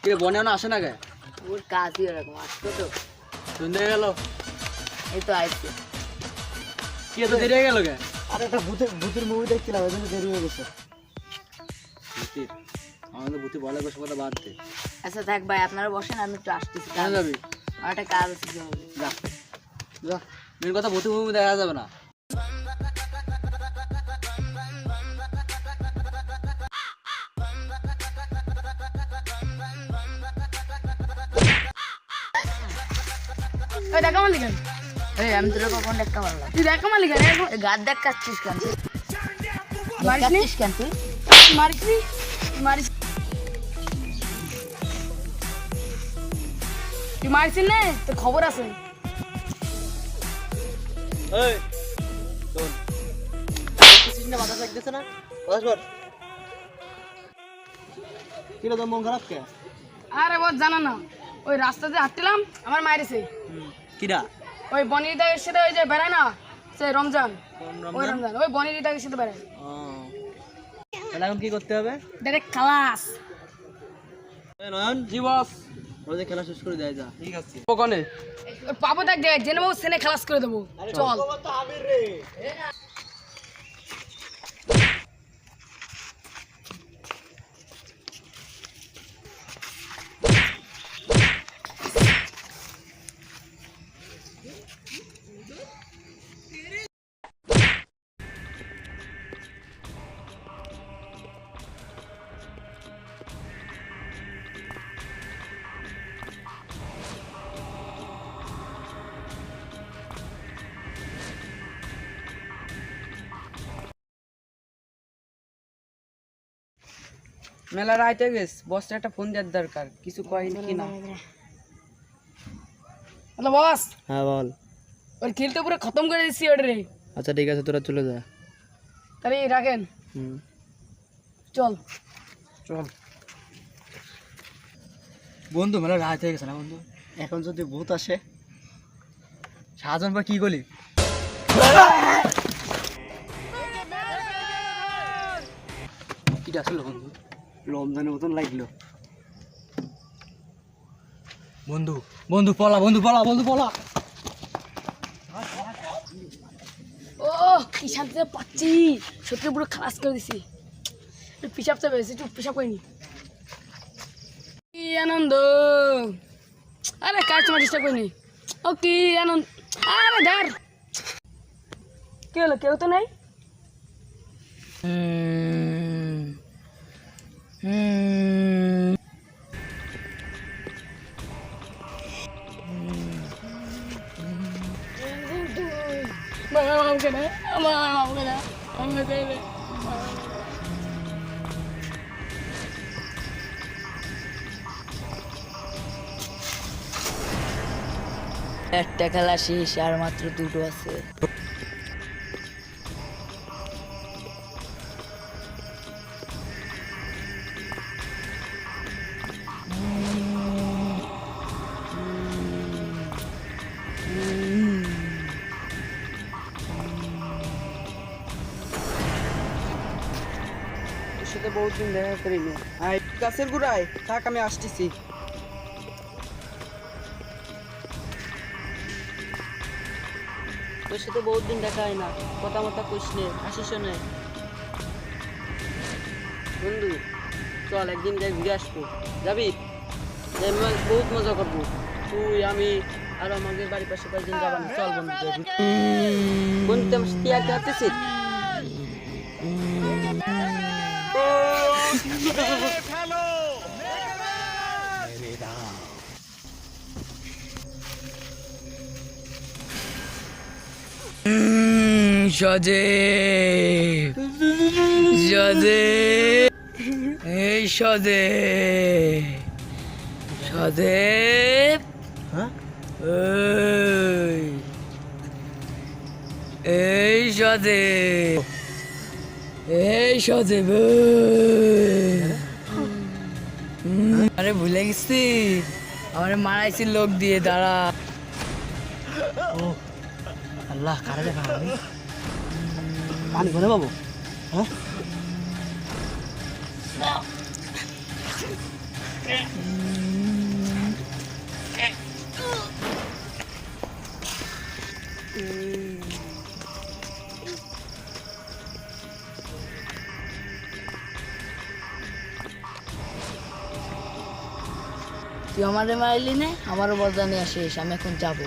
কে বনে না আসে না কে? ওর কাজই এরকম, আসতো তো। শুনতে গেল এই তো আইছে। কি এত দেরি হয়ে গেল কে? আরে একটা ভূতের মুভি দেখছিলাম, ওই জন্য দেরি হয়ে গেছে। ভূতির আমাদের ভূতি বলে বসে কথা বাদ দে। আচ্ছা থাক ভাই, আপনারা বসেন, আমি একটু আসতেছি। কেন যাবি? আমার একটা কাজ আছে জরুরি। যা যা, মেন কথা ভূতি মুভি দেখা যাবে না। ওই দেখা মালি কেন? এই আমি তোর কখন একটা মারলাম? তুই দেখা মালি কেন? এই গাদ দেখ কাচ্ছিস কেন তুই? মারিস নি? কাচ্ছিস কেন তুই? মারিস নি? মারিস তুই মারিস নে, তোর খবর আছে। এই শোন, কিছু না মাথা লাগতেছে না? বস বস। কি রে, তোর মন খারাপ কে? আরে বস জানা না, ওই রাস্তাতে হাঁটছিলাম, আমার মারিছে। কিরা? ওই বনিদার সাথে ওই যে বেড়ায় না, সে রমজান, ওই রমজান, ওই বনিদার সাথে বেড়ায়। তাহলে এখন কি করতে হবে? ডাইরেক্ট খালাস। নয়ন, জি বস। ওদের খেলা শেষ করে দেয় যা। ঠিক আছে। ওখানে ওই পাবো দেখ দেখ, জেনে বাবু সেনে খালাস করে দেবো। চল। মেলা রাইতে গেছ, বসটা একটা ফোন দেওয়ার দরকার, কিছু কয়েন কি না। হ্যালো বস, হ্যাঁ বল। ওর খেলতে পুরো খতম করে দিচ্ছি ওটা রে। আচ্ছা ঠিক আছে, তোরা চলে যা। তাহলে রাখেন, হুম, চল। চল বন্ধু, মেলা রাত হয়ে গেছে না বন্ধু? এখন যদি ভূত আসে? শাহজাহান বা কি করলি? কিটা আসলো বন্ধু? রমজানের মতন লাগলো। বন্ধু বন্ধু পলা, বন্ধু পলা, বন্ধু পলা। ও কি শান্তিতে পাচ্ছি, সত্যি পুরো খালাস করে দিছি। একটু পিসাব চাপে, একটু পিসাব করিনি। কি আনন্দ! আরে কাজ তোমার ডিস্টার্ব করিনি। ও কি আনন্দ! আরে ধর, কি হলো? কেউ তো নাই। আমাকে না, আমাকে না, আমাকে না। একটা খেলা শেষ, আর মাত্র দুটো আছে। তোর সাথে বহুত দিন দেখা করিনি। আয় গাছের গুড়ায় থাক, আমি আসতেছি। তোর সাথে বহুত দিন দেখা হয় না, কথা মতো কইস নে, আসিস নে। বন্ধু চল একদিন যাই ঘুরে আসবো, যাবি? যাই বহুত মজা করবো, তুই আমি আর আমাদের বাড়ির পাশে কয়েকদিন যাবা না। চল বন্ধু যাই ঘুরতে। বন্ধু তুই আমার সাথে আর কি আসতেছিস? সজীব, সজীব, এই সজীব, সজীব, হ্যাঁ, এই সজীব, এই সজীব। আরে ভুলে গেছি, আমার মারাইছি লোক দিয়ে, দাঁড়া। আল্লাহ কারে দেখা আমি পানি ঘরে পাবো? হ্যাঁ, তুই আমারে মারলি না, আমারও বদলা নিয়ে আসিস, আমি এখন যাবো।